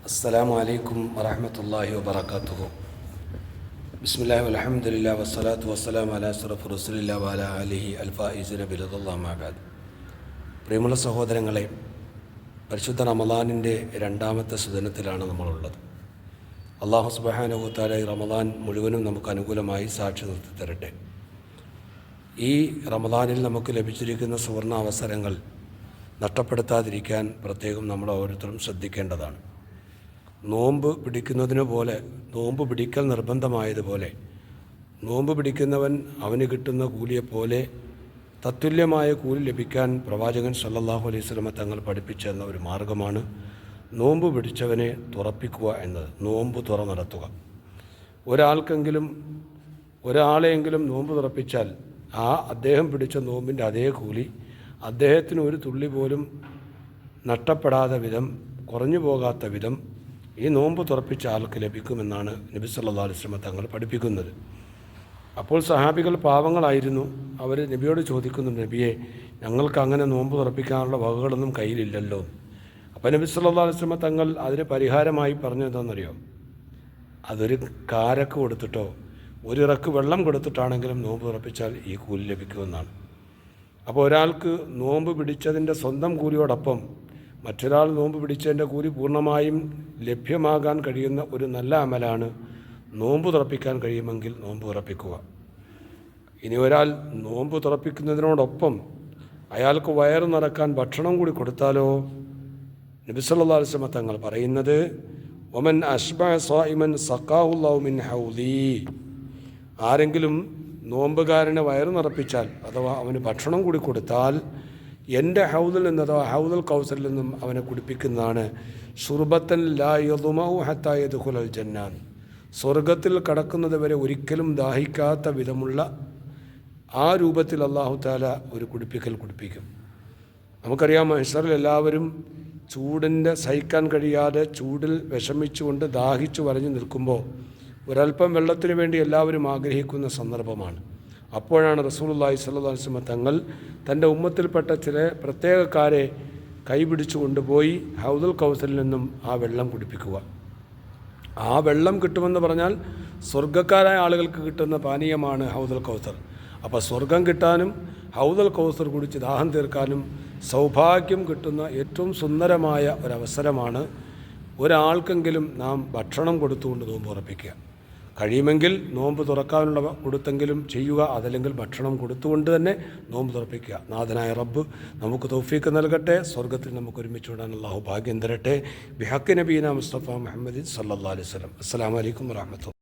അസ്സലാമു അലൈക്കും വറഹ്മത്തുള്ളാഹി വബറകാതുഹു. ബിസ്മില്ലാഹി വൽഹംദുലില്ലാഹി വസ്സലാത്തു വസ്സലാമു അലാ അശ്റഫി റസൂലില്ലാഹി വഅലാ ആലിഹി അൽഫായിസിന ബിറളില്ലാഹി അമ്മാ ബഅദ്. പ്രിയമുള്ള സഹോദരങ്ങളെ, പരിശുദ്ധ റമളാനിൻ്റെ രണ്ടാമത്തെ സുദിനത്തിലാണ് നമ്മളുള്ളത്. അല്ലാഹു സുബ്ഹാനഹു വ തആല ഈ റമളാൻ മുഴുവനും നമുക്ക് അനുകൂലമായി സാക്ഷി നിർത്തി തരട്ടെ. ഈ റമളാനിൽ നമുക്ക് ലഭിച്ചിരിക്കുന്ന സുവർണ അവസരങ്ങൾ നഷ്ടപ്പെടുത്താതിരിക്കാൻ പ്രത്യേകം നമ്മൾ ഓരോരുത്തരും ശ്രദ്ധിക്കേണ്ടതാണ്. നോമ്പ് പിടിക്കുന്നതിന് പോലെ നോമ്പ് പിടിക്കൽ നിർബന്ധമായതുപോലെ നോമ്പ് പിടിക്കുന്നവൻ അവന് കിട്ടുന്ന കൂലിയെപ്പോലെ തത്തുല്യമായ കൂലി ലഭിക്കാൻ പ്രവാചകൻ സല്ലല്ലാഹു അലൈഹി വസല്ലം തങ്ങൾ പഠിപ്പിച്ചെന്ന ഒരു മാർഗമാണ് നോമ്പ് പിടിച്ചവനെ തുറപ്പിക്കുക എന്നത്. നോമ്പ് തുറ നടത്തുക. ഒരാളെയെങ്കിലും നോമ്പ് തുറപ്പിച്ചാൽ അദ്ദേഹം പിടിച്ച നോമ്പിൻ്റെ അതേ കൂലി അദ്ദേഹത്തിന് ഒരു തുള്ളി പോലും നഷ്ടപ്പെടാത്ത വിധം, കുറഞ്ഞു പോകാത്ത വിധം ഈ നോമ്പ് തുറപ്പിച്ച ആൾക്ക് ലഭിക്കുമെന്നാണ് നബി സല്ലല്ലാഹു അലൈഹി വസല്ലം തങ്ങൾ പഠിപ്പിക്കുന്നത്. അപ്പോൾ സഹാബികൾ പാവങ്ങളായിരുന്നു. അവർ നബിയോട് ചോദിക്കുന്നു, നബിയെ, ഞങ്ങൾക്ക് അങ്ങനെ നോമ്പ് തുറപ്പിക്കാനുള്ള വകകളൊന്നും കയ്യിലില്ലല്ലോ. അപ്പോൾ നബി സല്ലല്ലാഹു അലൈഹി വസല്ലം തങ്ങൾ അതിന് പരിഹാരമായി പറഞ്ഞതെന്നറിയോ? അതൊരു കാരക്ക് കൊടുത്തിട്ടോ ഒരിറക്ക് വെള്ളം കൊടുത്തിട്ടാണെങ്കിലും നോമ്പ് തുറപ്പിച്ചാൽ ഈ കൂലി ലഭിക്കുമെന്നാണ്. അപ്പോൾ ഒരാൾക്ക് നോമ്പ് പിടിച്ചതിൻ്റെ സ്വന്തം കൂലിയോടൊപ്പം മറ്റൊരാൾ നോമ്പ് പിടിച്ചതിൻ്റെ കൂലി പൂർണ്ണമായും ലഭ്യമാകാൻ കഴിയുന്ന ഒരു നല്ല അമലാണ് നോമ്പ് തുറപ്പിക്കാൻ കഴിയുമെങ്കിൽ നോമ്പ് തുറപ്പിക്കുക. ഇനി ഒരാൾ നോമ്പ് തുറപ്പിക്കുന്നതിനോടൊപ്പം അയാൾക്ക് വയറ് നിറക്കാൻ ഭക്ഷണം കൂടി കൊടുത്താലോ? നബി സല്ലല്ലാഹു അലൈഹി വസല്ലം തങ്ങൾ പറയുന്നത്, വമൻ അശ്ബഅ സായിമൻ സഖാഹുല്ലാഹു മിൻ ഹൗലി. ആരെങ്കിലും നോമ്പുകാരനെ വയറ് നിറപ്പിച്ചാൽ അഥവാ അവന് ഭക്ഷണം കൂടി കൊടുത്താൽ എൻ്റെ ഹൗദിൽ നിന്ന് അഥവാ ഹൗദുൽ കൗസറിൽ നിന്നും അവനെ കുടിപ്പിക്കുന്നതാണ്. ശുർബത്തൻ ലാ യദ്മഉ ഹത്താ യദ്ഖുലൽ ജന്നാൻ. സ്വർഗത്തിൽ കടക്കുന്നത് വരെ ഒരിക്കലും ദാഹിക്കാത്ത വിധമുള്ള ആ രൂപത്തിൽ അല്ലാഹു തആല ഒരു കുടിപ്പിക്കും. നമുക്കറിയാം, മഹ്ശറിൽ എല്ലാവരും ചൂടിൻ്റെ സഹിക്കാൻ കഴിയാതെ ചൂടിൽ വിഷമിച്ചുകൊണ്ട് ദാഹിച്ചു വരഞ്ഞു നിൽക്കുമ്പോൾ ഒരൽപ്പം വെള്ളത്തിന് വേണ്ടി എല്ലാവരും ആഗ്രഹിക്കുന്ന സന്ദർഭമാണ്. അപ്പോഴാണ് റസൂലുള്ളാഹി സ്വല്ലല്ലാഹു അലൈഹി വസല്ലം തങ്ങൾ തൻ്റെ ഉമ്മത്തിൽപ്പെട്ട ചില പ്രത്യേകക്കാരെ കൈപിടിച്ചു കൊണ്ടുപോയി ഹൗദുൽ കൗസറിൽ നിന്നും ആ വെള്ളം കുടിപ്പിക്കുക. ആ വെള്ളം കിട്ടുമെന്ന് പറഞ്ഞാൽ സ്വർഗ്ഗക്കാരായ ആളുകൾക്ക് കിട്ടുന്ന പാനീയമാണ് ഹൗദുൽ കൗസർ. അപ്പോൾ സ്വർഗം കിട്ടാനും ഹൗദുൽ കൗസർ കുടിച്ച് ദാഹം തീർക്കാനും സൗഭാഗ്യം കിട്ടുന്ന ഏറ്റവും സുന്ദരമായ ഒരവസരമാണ് ഒരാൾക്കെങ്കിലും നാം ഭക്ഷണം കൊടുത്തുകൊണ്ട് നോമ്പ് ഉറപ്പിക്കുക. കഴിയുമെങ്കിൽ നോമ്പ് തുറക്കാനുള്ള കൊടുത്തെങ്കിലും ചെയ്യുക, അതല്ലെങ്കിൽ ഭക്ഷണം കൊടുത്തുകൊണ്ട് തന്നെ നോമ്പ് തുറപ്പിക്കുക. നാഥനായ റബ്ബ് നമുക്ക് തൗഫീഖ് നൽകട്ടെ. സ്വർഗത്തിൽ നമുക്ക് ഒരുമിച്ച് വിടാൻ അല്ലാഹു ഭാഗ്യം തരട്ടെ. ബിഹഖ് നബീന മുസ്തഫ മുഹമ്മദ് സല്ലല്ലാഹു അലൈഹി വസല്ലം. അസ്സലാമു അലൈക്കും വറഹ്മത്തുള്ളാഹി.